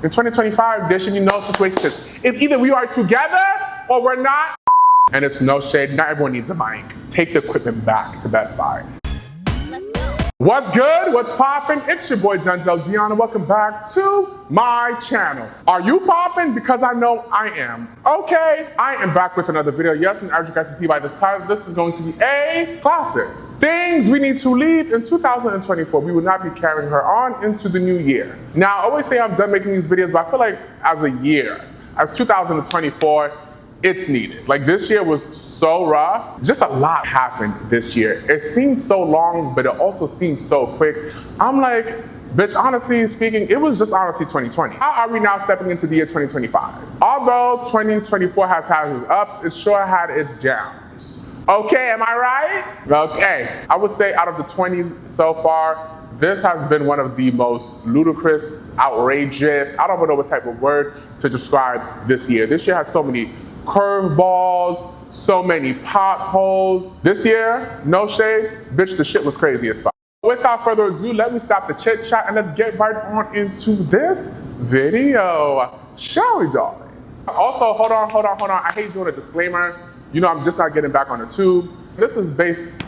In 2025, there should be no situationships. It's either we are together or we're not. And it's no shade, not everyone needs a mic. Take the equipment back to Best Buy. Let's go. What's good? What's poppin'? It's your boy Denzel Dion and welcome back to my channel. Are you poppin'? Because I know I am. Okay, I am back with another video. Yes, and as you guys can see by this title, this is going to be a classic. Things we need to leave in 2024. We will not be carrying her on into the new year. Now, I always say I'm done making these videos, but I feel like as a year, as 2024, it's needed. Like this year was so rough. Just a lot happened this year. It seemed so long, but it also seemed so quick. I'm like, bitch, honestly speaking, it was just honestly 2020. How are we now stepping into the year 2025? Although 2024 has had its ups, it sure had its downs. Okay, am I right? Okay, I would say out of the 20s so far, this has been one of the most ludicrous, outrageous, I don't know what type of word to describe this year. This year had so many curveballs, so many potholes. This year, no shade, bitch, the shit was crazy as fuck. Without further ado, let me stop the chit chat and let's get right on into this video. Shall we, darling? Also, hold on. I hate doing a disclaimer. You know, I'm just not getting back on the tube. This is based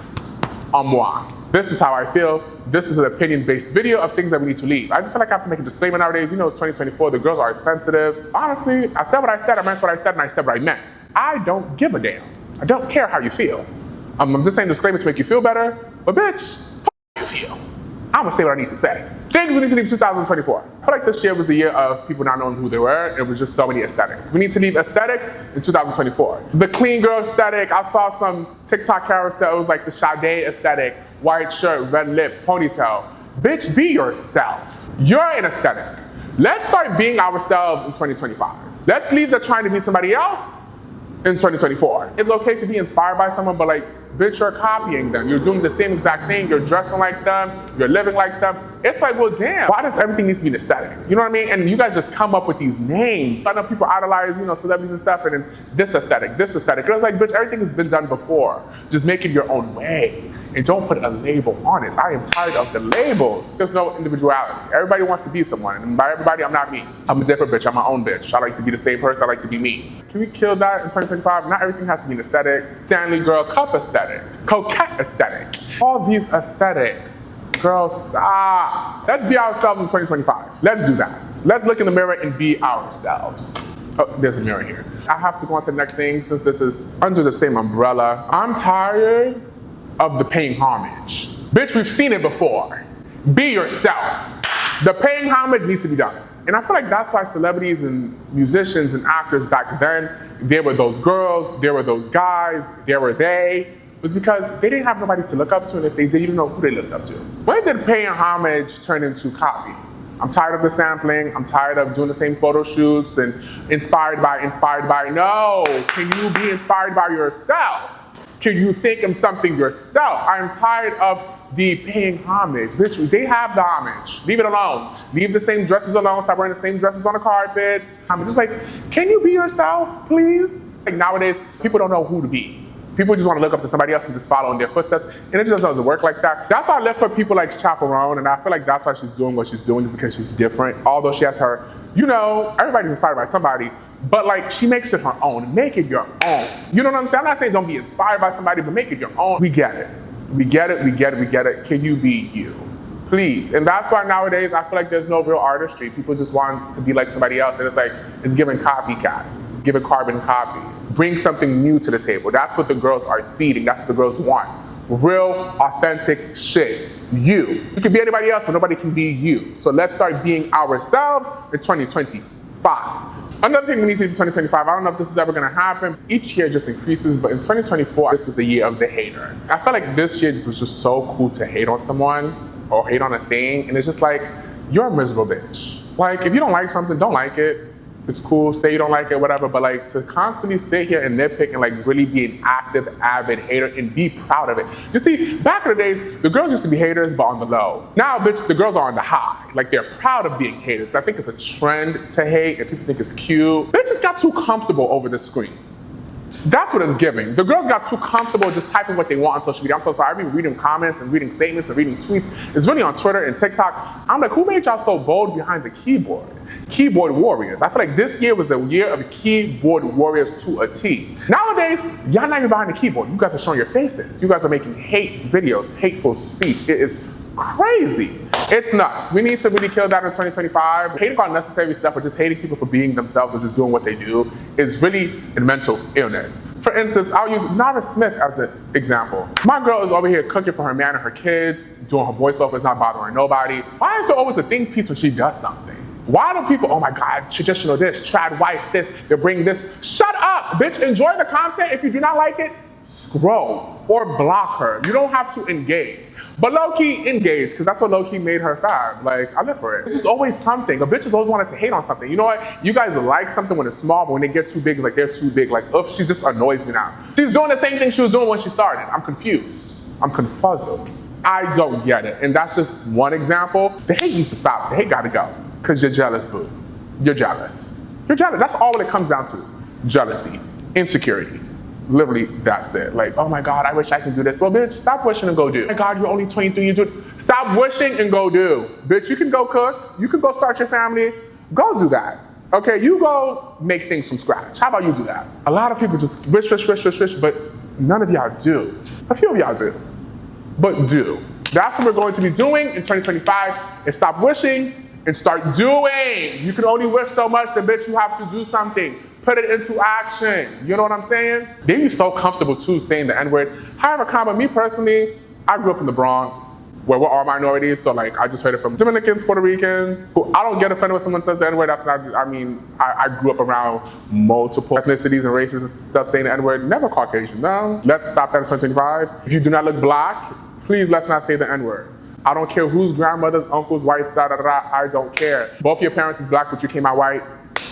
on moi. This is how I feel. This is an opinion-based video of things that we need to leave. I just feel like I have to make a disclaimer nowadays. You know, it's 2024, the girls are sensitive. Honestly, I said what I said, I meant what I said, and I said what I meant. I don't give a damn. I don't care how you feel. I'm just saying disclaimer to make you feel better, but bitch, how you feel. I'm gonna say what I need to say. Things we need to leave in 2024. I feel like this year was the year of people not knowing who they were. It was just so many aesthetics. We need to leave aesthetics in 2024. The clean girl aesthetic, I saw some TikTok carousel, it was like the Sade aesthetic, white shirt, red lip, ponytail. Bitch, be yourself. You're an aesthetic. Let's start being ourselves in 2025. Let's leave the trying to be somebody else in 2024. It's okay to be inspired by someone, but like, bitch, you're copying them. You're doing the same exact thing. You're dressing like them. You're living like them. It's like, well, damn, why does everything need to be an aesthetic? You know what I mean? And you guys just come up with these names. I know people idolize, you know, celebrities and stuff, and then this aesthetic, this aesthetic. And I was like, bitch, everything has been done before. Just make it your own way. And don't put a label on it. I am tired of the labels. There's no individuality. Everybody wants to be someone. And by everybody, I'm not me. I'm a different bitch. I'm my own bitch. I like to be the same person. I like to be me. Can we kill that in 2025? Not everything has to be an aesthetic. Stanley girl cup aesthetic. Coquette aesthetic. All these aesthetics. Girl, stop. Let's be ourselves in 2025. Let's do that. Let's look in the mirror and be ourselves. Oh, there's a mirror here. I have to go on to the next thing since this is under the same umbrella. I'm tired of the paying homage. Bitch, we've seen it before. Be yourself. The paying homage needs to be done. And I feel like that's why celebrities and musicians and actors back then, there were those girls, there were those guys, there were they. It was because they didn't have nobody to look up to, and if they did, you didn't know who they looked up to. When did paying homage turn into copy? I'm tired of the sampling. I'm tired of doing the same photo shoots and inspired by. No, can you be inspired by yourself? Can you think of something yourself? I'm tired of the paying homage. Bitch, they have the homage. Leave it alone. Leave the same dresses alone. Stop wearing the same dresses on the carpets. I'm just like, can you be yourself, please? Like nowadays, people don't know who to be. People just want to look up to somebody else and just follow in their footsteps, and it just doesn't work like that. That's why I live for people like Chaperone, and I feel like that's why she's doing what she's doing is because she's different. Although she has her, you know, everybody's inspired by somebody, but like she makes it her own. Make it your own. You know what I'm saying? I'm not saying don't be inspired by somebody, but make it your own. We get it. We get it. Can you be you? Please. And that's why nowadays I feel like there's no real artistry. People just want to be like somebody else, and it's like, it's giving copycat. It's giving carbon copy. Bring something new to the table. That's what the girls are feeding. That's what the girls want. Real, authentic shit. You. You can be anybody else, but nobody can be you. So let's start being ourselves in 2025. Another thing we need to do in 2025, I don't know if this is ever gonna happen. Each year just increases, but in 2024, this was the year of the hater. I felt like this year was just so cool to hate on someone or hate on a thing, and it's just like, you're a miserable bitch. Like, if you don't like something, don't like it. It's cool, say you don't like it, whatever, but like to constantly sit here and nitpick and like really be an active, avid hater and be proud of it. You see, back in the days, the girls used to be haters, but on the low. Now, bitch, the girls are on the high. Like they're proud of being haters. I think it's a trend to hate and people think it's cute. Bitches got too comfortable over the screen. That's what it's giving. The girls got too comfortable just typing what they want on social media. I'm so sorry. I've been reading comments and reading statements and reading tweets. It's really on Twitter and TikTok. I'm like, who made y'all so bold behind the keyboard? Keyboard warriors. I feel like this year was the year of keyboard warriors to a T. Nowadays, y'all not even behind the keyboard. You guys are showing your faces. You guys are making hate videos, hateful speech. It is crazy. It's nuts. We need to really kill that in 2025. Hating on unnecessary stuff or just hating people for being themselves or just doing what they do is really a mental illness. For instance, I'll use Nara Smith as an example. My girl is over here cooking for her man and her kids, doing her voiceovers, not bothering nobody. Why is there always a think piece when she does something? Why do people, oh my God, traditional this, trad wife this, they're bringing this. Shut up, bitch. Enjoy the content. If you do not like it, scroll or block her. You don't have to engage. But low-key, engage, because that's what low-key made her fab. Like, I live for it. It's just always something. A bitch has always wanted to hate on something. You know what? You guys like something when it's small, but when they get too big, it's like they're too big. Like, ugh, she just annoys me now. She's doing the same thing she was doing when she started. I'm confused. I'm confuzzled. I don't get it. And that's just one example. The hate needs to stop. The hate gotta go. Because you're jealous, boo. You're jealous. You're jealous. That's all it comes down to. Jealousy. Insecurity. Literally, that's it. Like, oh my God, I wish I could do this. Well, bitch, stop wishing and go do. Oh my God, you're only 23, you do it. Stop wishing and go do. Bitch, you can go cook. You can go start your family. Go do that. Okay, you go make things from scratch. How about you do that? A lot of people just wish, but none of y'all do. A few of y'all do, but do. That's what we're going to be doing in 2025, is stop wishing and start doing. You can only wish so much, then bitch, you have to do something. Put it into action. You know what I'm saying? They be so comfortable too saying the N-word. However, me personally, I grew up in the Bronx, where we're all minorities, so like I just heard it from Dominicans, Puerto Ricans, who I don't get offended when someone says the N-word. That's not, I grew up around multiple ethnicities and races and stuff saying the N-word. Never Caucasian, no. Let's stop that in 2025. If you do not look black, please let's not say the N-word. I don't care whose grandmother's, uncles, whites, I don't care. Both your parents is black, but you came out white.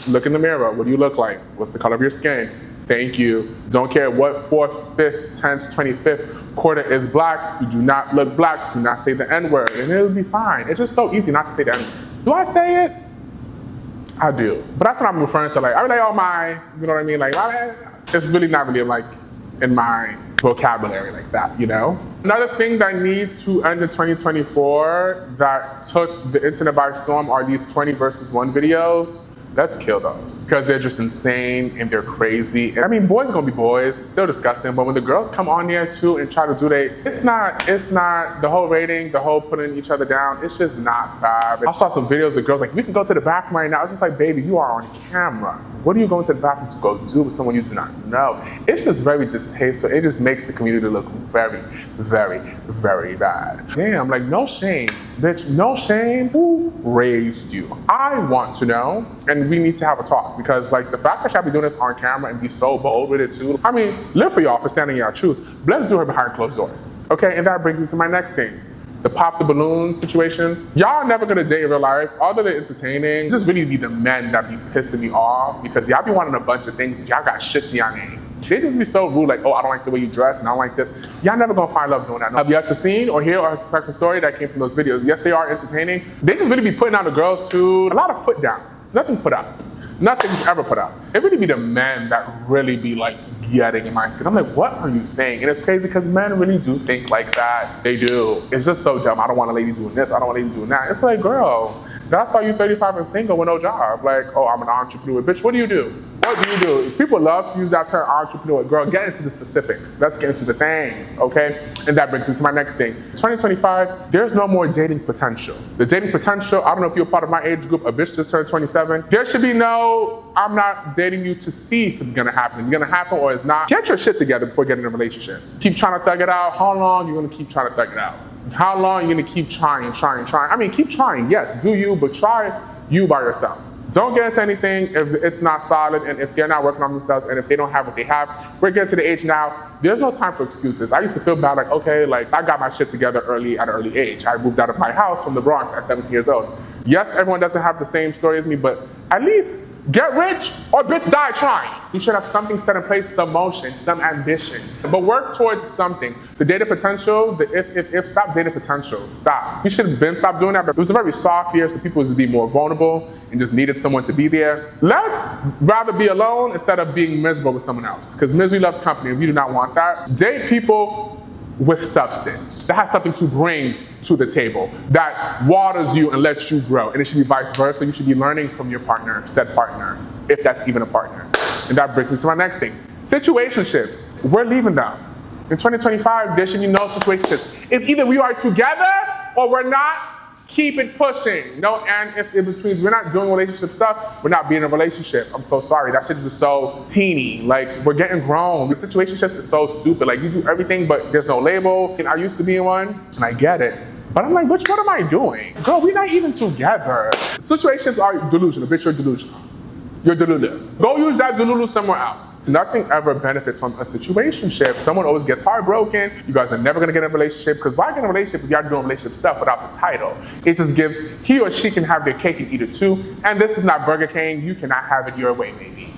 Look in the mirror. What do you look like? What's the color of your skin? Thank you. Don't care what 4th, 5th, 10th, 25th quarter is black. If you do not look black, do not say the N-word, and it'll be fine. It's just so easy not to say the N-word. Do I say it? I do. But that's what I'm referring to. Like, I be like, oh my, you know what I mean? Like, it's really not really like in my vocabulary like that, you know? Another thing that needs to end in 2024 that took the internet by storm are these 20 versus 1 videos. Let's kill those. Because they're just insane and they're crazy. And I mean, boys are gonna be boys, it's still disgusting, but when the girls come on here too and try to do it's not the whole rating, the whole putting each other down, it's just not fab. I saw some videos, the girls like, we can go to the bathroom right now. It's just like, baby, you are on camera. What are you going to the bathroom to go do with someone you do not know? It's just very distasteful. It just makes the community look very, very, very bad. Damn, like no shame, bitch, no shame. Who raised you? I want to know, and we need to have a talk, because like the fact that y'all be doing this on camera and be so bold with it too, I mean, live for y'all for standing your truth, but let's do it behind closed doors. Okay, and that brings me to my next thing. The pop the balloon situations. Y'all never gonna date in real life, although they're entertaining. Just really be the men that be pissing me off, because y'all be wanting a bunch of things, but y'all got shit to y'all name. They just be so rude, like, oh, I don't like the way you dress, and I don't like this. Y'all never gonna find love doing that. Have you yet to seen or hear or such a story that came from those videos? Yes, they are entertaining. They just really be putting on the girls too. A lot of put downs, nothing put up. Nothing's ever put up. It really be the men that really be like getting in my skin. I'm like, what are you saying? And it's crazy because men really do think like that. They do. It's just so dumb. I don't want a lady doing this. I don't want a lady doing that. It's like, girl, that's why you're 35 and single with no job. Like, oh, I'm an entrepreneur. Bitch, what do you do? What do you do? People love to use that term entrepreneur. Girl, get into the specifics. Let's get into the things, okay? And that brings me to my next thing. 2025, there's no more dating potential. The dating potential, I don't know if you're a part of my age group, a bitch just turned 27. There should be no, I'm not dating you to see if it's gonna happen. It's gonna happen or it's not. Get your shit together before getting in a relationship. Keep trying to thug it out. How long you gonna keep trying to thug it out? How long you gonna keep trying? I mean, keep trying, yes, do you, but try you by yourself. Don't get into anything if it's not solid and if they're not working on themselves and if they don't have what they have. We're getting to the age now, there's no time for excuses. I used to feel bad, like, okay, like I got my shit together at an early age. I moved out of my house from the Bronx at 17 years old. Yes, everyone doesn't have the same story as me, but at least Get rich or bitch die trying. You should have something set in place, some motion, some ambition. But work towards something. The data potential, the if, stop data potential, stop. You should have been stopped doing that, but it was a very soft year, so people would be more vulnerable and just needed someone to be there. Let's rather be alone instead of being miserable with someone else, because misery loves company, and we do not want that. Date people with substance, that has something to bring to the table, that waters you and lets you grow. And it should be vice versa. You should be learning from your partner, said partner, if that's even a partner. And that brings me to my next thing. Situationships, we're leaving them. In 2025, there should be no situationships. It's either we are together or we're not. Keep it pushing. No and if in between. We're not doing relationship stuff. We're not being in a relationship. I'm so sorry. That shit is just so teeny. Like, we're getting grown. The situationship is so stupid. Like, you do everything, but there's no label. And I used to be in one, and I get it. But I'm like, bitch, what am I doing? Girl, we're not even together. Situations are delusional. Bitch, you're delusional. You're delulu. Go use that delulu somewhere else. Nothing ever benefits from a situationship. Someone always gets heartbroken. You guys are never gonna get in a relationship, because why get in a relationship if y'all doing relationship stuff without the title? It just gives, he or she can have their cake and eat it too. And this is not Burger King. You cannot have it your way, baby.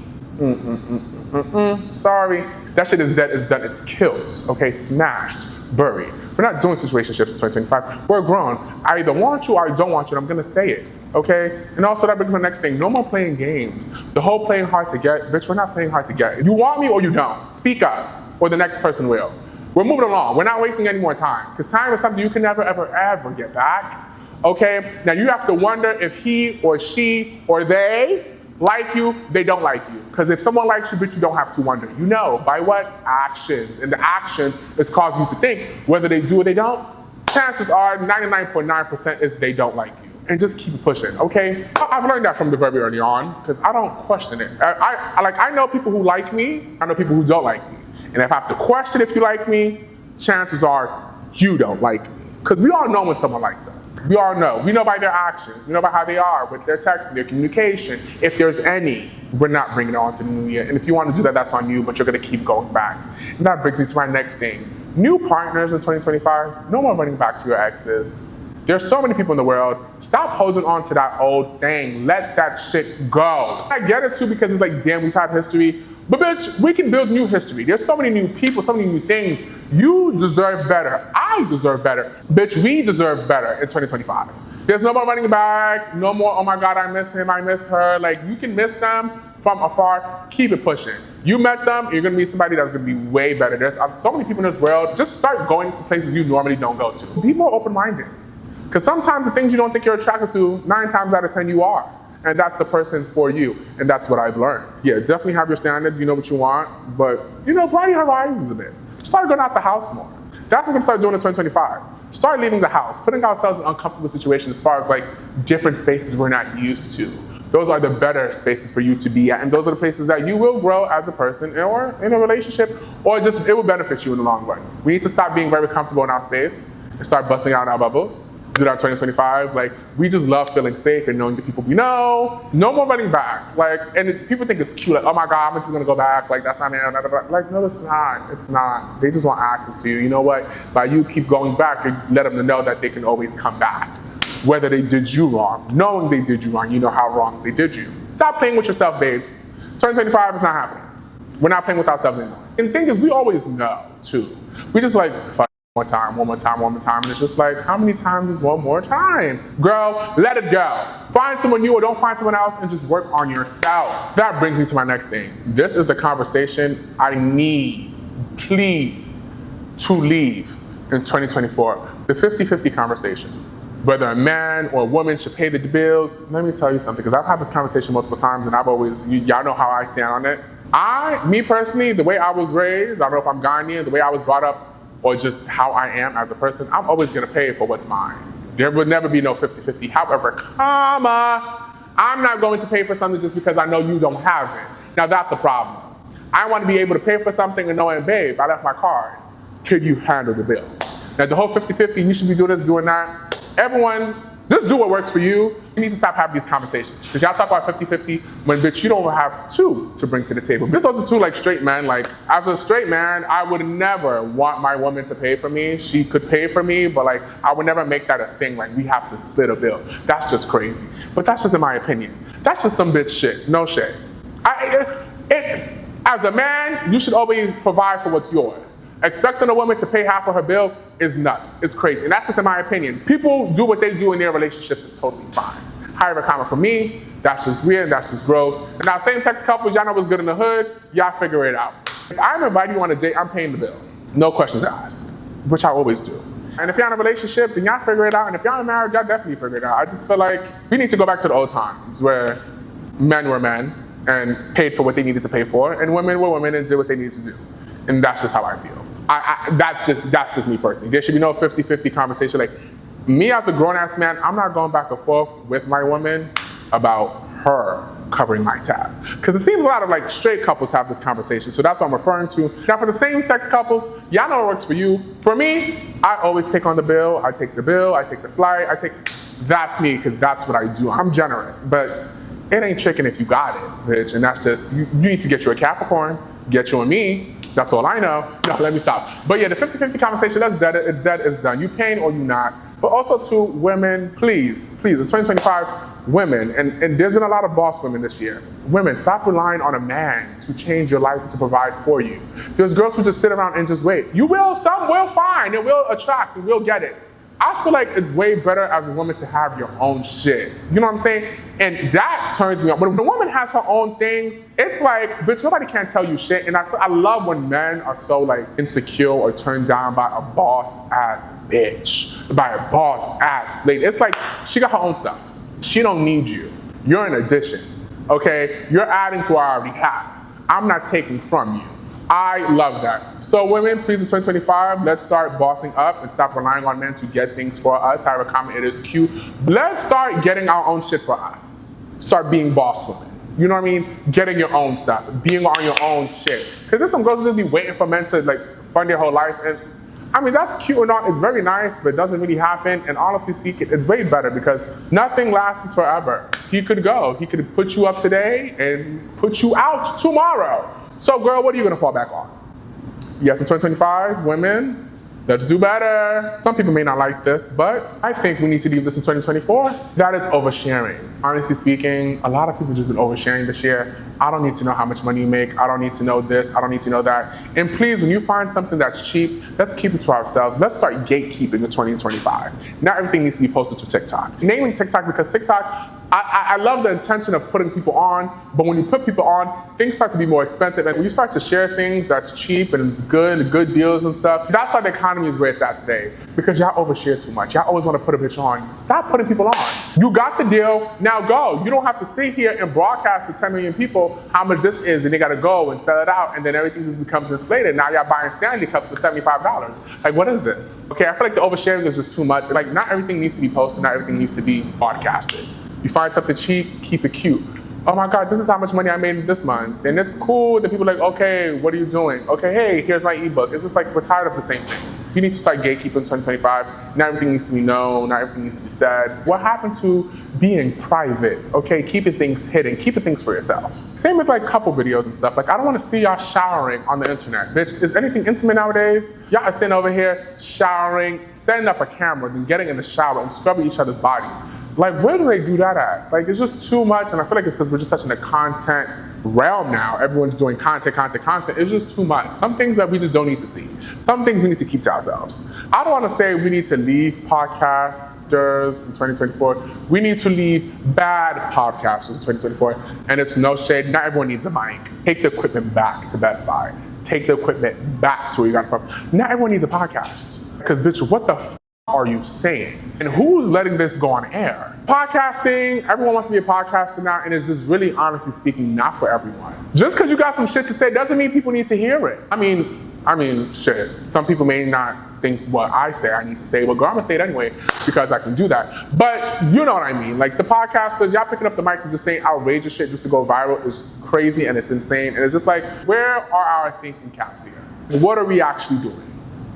Sorry. That shit is dead, it's done, it's killed. Okay, smashed, buried. We're not doing situationships in 2025. We're grown. I either want you or I don't want you, and I'm gonna say it. Okay? And also that brings me to the next thing. No more playing games. The whole playing hard to get, bitch, we're not playing hard to get. You want me or you don't. Speak up, or the next person will. We're moving along. We're not wasting any more time, because time is something you can never, ever get back. Okay? Now you have to wonder if he or she or they like you, they don't like you. Because if someone likes you, bitch, you don't have to wonder. You know, by what? Actions. And the actions is causing you to think whether they do or they don't. Chances are 99.9% is they don't like you. And just keep pushing, okay? I've learned that from the very early on, because I don't question it. I know people who like me, I know people who don't like me. And if I have to question if you like me, chances are you don't like me. Because we all know when someone likes us. We all know. We know by their actions. We know by how they are, with their texting, their communication. If there's any, we're not bringing it on to the new year. And if you want to do that, that's on you, but you're going to keep going back. And that brings me to my next thing. New partners in 2025, no more running back to your exes. There's so many people in the world. Stop holding on to that old thing. Let that shit go. I get it too, because it's like, damn, we've had history. But bitch, we can build new history. There's so many new people, so many new things. You deserve better. I deserve better. Bitch, we deserve better in 2025. There's no more running back, no more, oh my God, I miss him, I miss her. Like, you can miss them from afar, keep it pushing. You met them, you're gonna meet somebody that's gonna be way better. There's so many people in this world. Just start going to places you normally don't go to. Be more open-minded. Because sometimes the things you don't think you're attracted to, 9 times out of 10 you are. And that's the person for you. And that's what I've learned. Yeah, definitely have your standards, you know what you want, but broaden your horizons a bit. Start going out the house more. That's what I'm gonna start doing in 2025. Start leaving the house, putting ourselves in uncomfortable situations as far as like different spaces we're not used to. Those are the better spaces for you to be at, and those are the places that you will grow as a person or in a relationship, or just it will benefit you in the long run. We need to stop being very comfortable in our space and start busting out our bubbles. Do that in 2025. Like, we just love feeling safe and knowing the people we know. No more running back. Like, and people think it's cute. Like, oh my God, I'm just gonna go back. Like, that's not me. Like, no, it's not. It's not. They just want access to you. You know what? By you keep going back, you let them know that they can always come back. Whether they did you wrong, knowing they did you wrong, you know how wrong they did you. Stop playing with yourself, babes. 2025 is not happening. We're not playing with ourselves anymore. And the thing is, we always know too. We just like, fuck. One more time, and it's just like, how many times is one more time? Girl, let it go. Find someone new or don't find someone else and just work on yourself. That brings me to my next thing. This is the conversation I need, please, to leave in 2024. The 50-50 conversation. Whether a man or a woman should pay the bills. Let me tell you something, because I've had this conversation multiple times and I've always, y'all know how I stand on it. Me personally, the way I was raised, I don't know if I'm Ghanaian, the way I was brought up, or just how I am as a person, I'm always gonna pay for what's mine. There will never be no 50-50. However, I'm not going to pay for something just because I know you don't have it. Now that's a problem. I want to be able to pay for something and knowing, babe, I left my card. Could you handle the bill? Now the whole 50-50, you should be doing this, doing that. Everyone, just do what works for you. You need to stop having these conversations. Because y'all talk about 50-50 when, bitch, you don't have 2 to bring to the table. This also too, like straight men, like as a straight man, I would never want my woman to pay for me. She could pay for me, but like I would never make that a thing, like we have to split a bill. That's just crazy. But that's just in my opinion. That's just some bitch shit, no shade. As a man, you should always provide for what's yours. Expecting a woman to pay half of her bill is nuts, it's crazy. And that's just in my opinion. People do what they do in their relationships, it's totally fine. However, comment for me, that's just weird, that's just gross. And now same-sex couples, y'all know what's good in the hood, y'all figure it out. If I'm inviting you on a date, I'm paying the bill. No questions asked, which I always do. And if y'all in a relationship, then y'all figure it out. And if y'all in marriage, y'all definitely figure it out. I just feel like we need to go back to the old times where men were men and paid for what they needed to pay for, and women were women and did what they needed to do. And that's just how I feel. That's just me personally. There should be no 50-50 conversation. Like, me as a grown-ass man, I'm not going back and forth with my woman about her covering my tab. Because it seems a lot of like straight couples have this conversation, so that's what I'm referring to. Now for the same-sex couples, y'all know it works for you. For me, I always take on the bill, I take the flight, that's me, because that's what I do. I'm generous, but it ain't chicken if you got it, bitch. And that's just, you need to get you a Capricorn, get you and me. That's all I know. No, let me stop. But yeah, the 50-50 conversation, that's dead. It's dead, it's done. You paying or you not. But also to women, please, in 2025, women, and there's been a lot of boss women this year. Women, stop relying on a man to change your life and to provide for you. There's girls who just sit around and just wait. Some will find, it will attract, you will get it. I feel like it's way better as a woman to have your own shit. You know what I'm saying? And that turns me on. When the woman has her own things, it's like, bitch, nobody can tell you shit. And I love when men are so like insecure or turned down by a boss-ass bitch, by a boss-ass lady. It's like, she got her own stuff. She don't need you. You're an addition, okay? You're adding to what I already have. I'm not taking from you. I love that. So women, please in 2025, let's start bossing up and stop relying on men to get ththings for us. However comment it is cute. Let's start getting our own shit for us. Start being boss women. You know what I mean? Getting your own stuff, being on your own shit. Because there's some girls who just be waiting for men to like fund their whole life. And I mean, that's cute or not, it's very nice, but it doesn't really happen. And honestly speaking, it's way better because nothing lasts forever. He could go. He could put you up today and put you out tomorrow. So girl, what are you gonna fall back on? Yes, in 2025, women, let's do better. Some people may not like this, but I think we need to leave this in 2024. That is oversharing. Honestly speaking, a lot of people just been oversharing this year. I don't need to know how much money you make. I don't need to know this. I don't need to know that. And please, when you find something that's cheap, let's keep it to ourselves. Let's start gatekeeping in 2025. Not everything needs to be posted to TikTok. Naming TikTok because TikTok, I love the intention of putting people on, but when you put people on, things start to be more expensive. And when you start to share things that's cheap and it's good deals and stuff, that's why the economy is where it's at today. Because y'all overshare too much. Y'all always want to put a bitch on. Stop putting people on. You got the deal, now go. You don't have to sit here and broadcast to 10 million people how much this is, then they gotta go and sell it out, and then everything just becomes inflated. Now y'all buying Stanley cups for $75. Like, what is this? Okay, I feel like the oversharing is just too much. Like, not everything needs to be posted, not everything needs to be broadcasted. You find something cheap, keep it cute. Oh my God, this is how much money I made this month. And it's cool that people are like, okay, what are you doing? Okay, hey, here's my ebook. It's just like, we're tired of the same thing. You need to start gatekeeping in 2025. Not everything needs to be known, not everything needs to be said. What happened to being private? Okay, keeping things hidden, keeping things for yourself. Same with like couple videos and stuff. Like, I don't wanna see y'all showering on the internet. Bitch, is anything intimate nowadays? Y'all are sitting over here showering, setting up a camera, then getting in the shower and scrubbing each other's bodies. Like, where do they do that at? Like, it's just too much, and I feel like it's because we're just such in a content realm now. Everyone's doing content. It's just too much. Some things that we just don't need to see. Some things we need to keep to ourselves. I don't want to say we need to leave podcasters in 2024. We need to leave bad podcasters in 2024, and it's no shade. Not everyone needs a mic. Take the equipment back to Best Buy. Take the equipment back to where you got it from. Not everyone needs a podcast. Because, bitch, what the f are you saying? And who's letting this go on air? Podcasting, everyone wants to be a podcaster now, and it's just really, honestly speaking, not for everyone. Just because you got some shit to say doesn't mean people need to hear it. I mean, shit. Some people may not think what I say I need to say, but girl, I'm gonna say it anyway because I can do that. But you know what I mean. Like, the podcasters, y'all picking up the mics and just saying outrageous shit just to go viral is crazy and it's insane. And it's just like, where are our thinking caps here? What are we actually doing?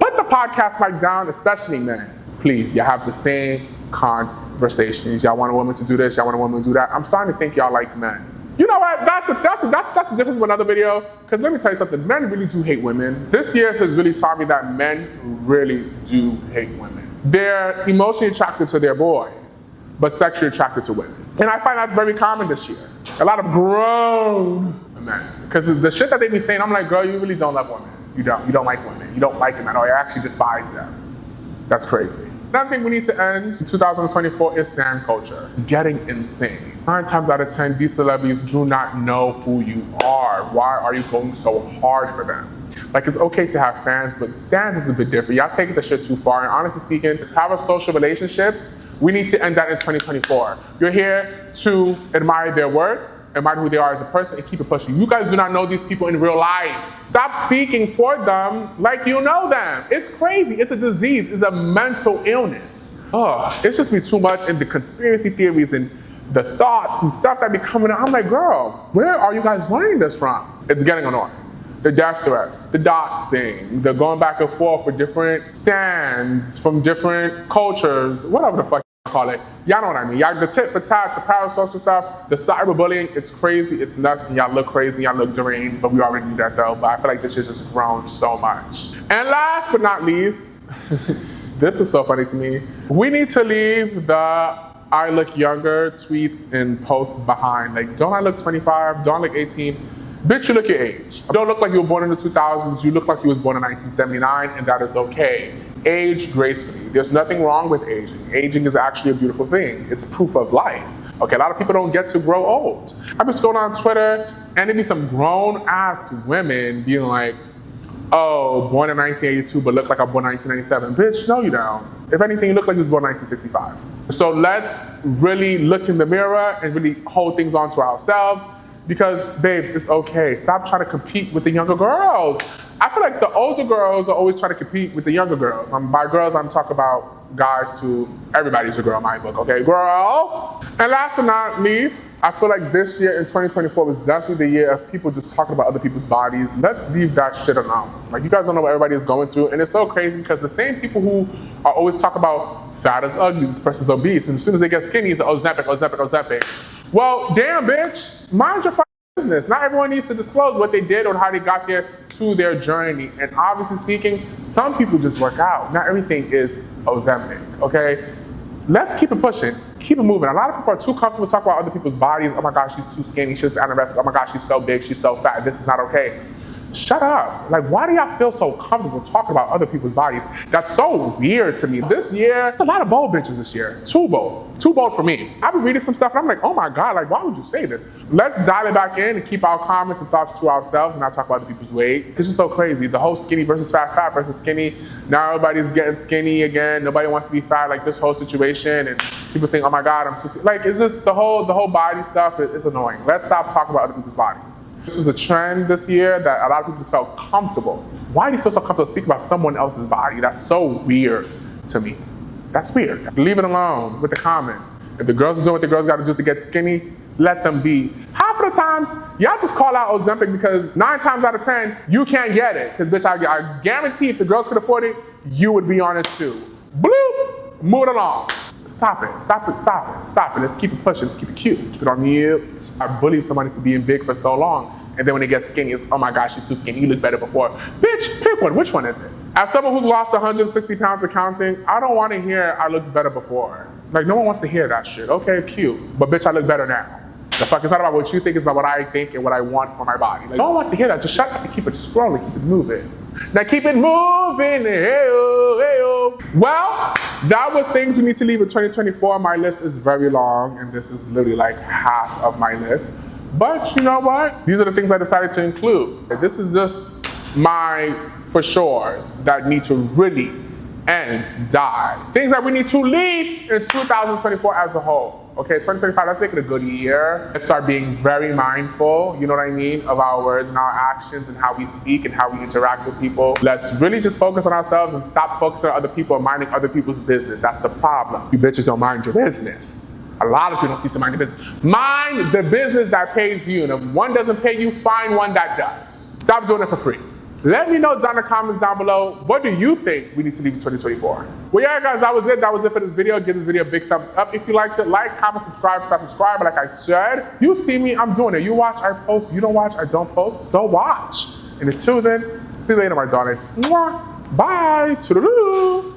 Put the podcast mic down, especially men. Please, y'all have the same conversations. Y'all want a woman to do this, y'all want a woman to do that. I'm starting to think y'all like men. You know what, that's the difference with another video, because let me tell you something, men really do hate women. This year has really taught me that men really do hate women. They're emotionally attracted to their boys, but sexually attracted to women. And I find that's very common this year. A lot of grown men. Because the shit that they be saying, I'm like, girl, you really don't love women. You don't like women. You don't like them at all. You actually despise them. That's crazy. Another thing we need to end in 2024 is stan culture. It's getting insane. 9 times out of 10, these celebrities do not know who you are. Why are you going so hard for them? Like, it's okay to have fans, but stans is a bit different. Y'all taking the shit too far. And honestly speaking, social relationships, we need to end that in 2024. You're here to admire their work, admire who they are as a person, and keep it pushing. You guys do not know these people in real life. Stop speaking for them like you know them. It's crazy. It's a disease. It's a mental illness. It's just be too much in the conspiracy theories and the thoughts and stuff that be coming out. I'm like, girl, where are you guys learning this from? It's getting annoying. The death threats, the doxing, the going back and forth for different stands from different cultures, whatever the fuck you call it. Y'all know what I mean. Y'all, the tit for tat, the parasocial stuff, the cyberbullying, it's crazy, it's nuts, and y'all look crazy, y'all look deranged, but we already knew that though, but I feel like this shit just grown so much. And last but not least, this is so funny to me, we need to leave the I look younger tweets and posts behind. Like, don't I look 25? Don't I look 18? Bitch, you look your age. You don't look like you were born in the 2000s, you look like you was born in 1979, and that is okay. Age gracefully. There's nothing wrong with aging. Aging is actually a beautiful thing. It's proof of life. Okay, a lot of people don't get to grow old. I've been scrolling on Twitter, and there be some grown-ass women being like, oh, born in 1982, but look like I'm born in 1997. Bitch, no you don't. If anything, you look like you was born in 1965. So let's really look in the mirror and really hold things on to ourselves. Because, babes, it's okay. Stop trying to compete with the younger girls. I feel like the older girls are always trying to compete with the younger girls. By girls, I'm talking about guys to everybody's a girl in my book, okay? Girl! And last but not least, I feel like this year in 2024 was definitely the year of people just talking about other people's bodies. Let's leave that shit alone. Like, you guys don't know what everybody is going through, and it's so crazy because the same people who are always talking about fat is ugly, this person's obese, and as soon as they get skinny, it's Ozempic, Ozempic, Ozempic. Well, damn, bitch, mind your fucking business. Not everyone needs to disclose what they did or how they got there to their journey. And obviously speaking, some people just work out. Not everything is Ozempic, okay? Let's keep it pushing, keep it moving. A lot of people are too comfortable talking about other people's bodies. Oh my gosh, she's too skinny, she's anorexic. Oh my gosh, she's so big, she's so fat. This is not okay. Shut up. Like, why do y'all feel so comfortable talking about other people's bodies? That's so weird to me. This year, a lot of bold bitches this year. Too bold. Too bold for me. I've been reading some stuff and I'm like, oh my God, like, why would you say this? Let's dial it back in and keep our comments and thoughts to ourselves and not talk about other people's weight. It's just so crazy. The whole skinny versus fat, fat versus skinny. Now everybody's getting skinny again. Nobody wants to be fat, like this whole situation. And people saying, oh my God, I'm too skinny. Like, it's just the whole body stuff is annoying. Let's stop talking about other people's bodies. This was a trend this year that a lot of people just felt comfortable. Why do you feel so comfortable speaking about someone else's body? That's so weird to me. That's weird. Leave it alone with the comments. If the girls are doing what the girls gotta do to get skinny, let them be. Half of the times, y'all just call out Ozempic because 9 times out of 10, you can't get it. Because bitch, I guarantee if the girls could afford it, you would be on it too. Bloop, move it along. Stop it, stop it, stop it, stop it. Let's keep it pushing, let's keep it cute, let's keep it on mute. I bully somebody for being big for so long, and then when they get skinny, it's, oh my gosh, she's too skinny, you look better before. Bitch, pick one, which one is it? As someone who's lost 160 pounds of counting, I don't want to hear I looked better before. Like, no one wants to hear that shit. Okay, cute, but bitch, I look better now. The fuck, it's not about what you think, it's about what I think and what I want for my body. Like, no one wants to hear that, just shut up and keep it scrolling, keep it moving. Now keep it moving, hey-oh, hey-oh. Well, that was things we need to leave in 2024. My list is very long, and this is literally like half of my list. But you know what? These are the things I decided to include. This is just my for sures that need to really end, die. Things that we need to leave in 2024 as a whole. Okay, 2025, let's make it a good year. Let's start being very mindful, you know what I mean, of our words and our actions and how we speak and how we interact with people. Let's really just focus on ourselves and stop focusing on other people and minding other people's business. That's the problem. You bitches don't mind your business. A lot of people don't need to mind the business. Mind the business that pays you. And if one doesn't pay you, find one that does. Stop doing it for free. Let me know down in the comments down below, what do you think we need to leave in 2024? Well, yeah, guys, that was it. That was it for this video. Give this video a big thumbs up. If you liked it, like, comment, subscribe, subscribe. Like I said, you see me, I'm doing it. You watch, I post. You don't watch, I don't post. So watch. And until then, see you later, my darlings. Mwah. Bye. Toodaloo.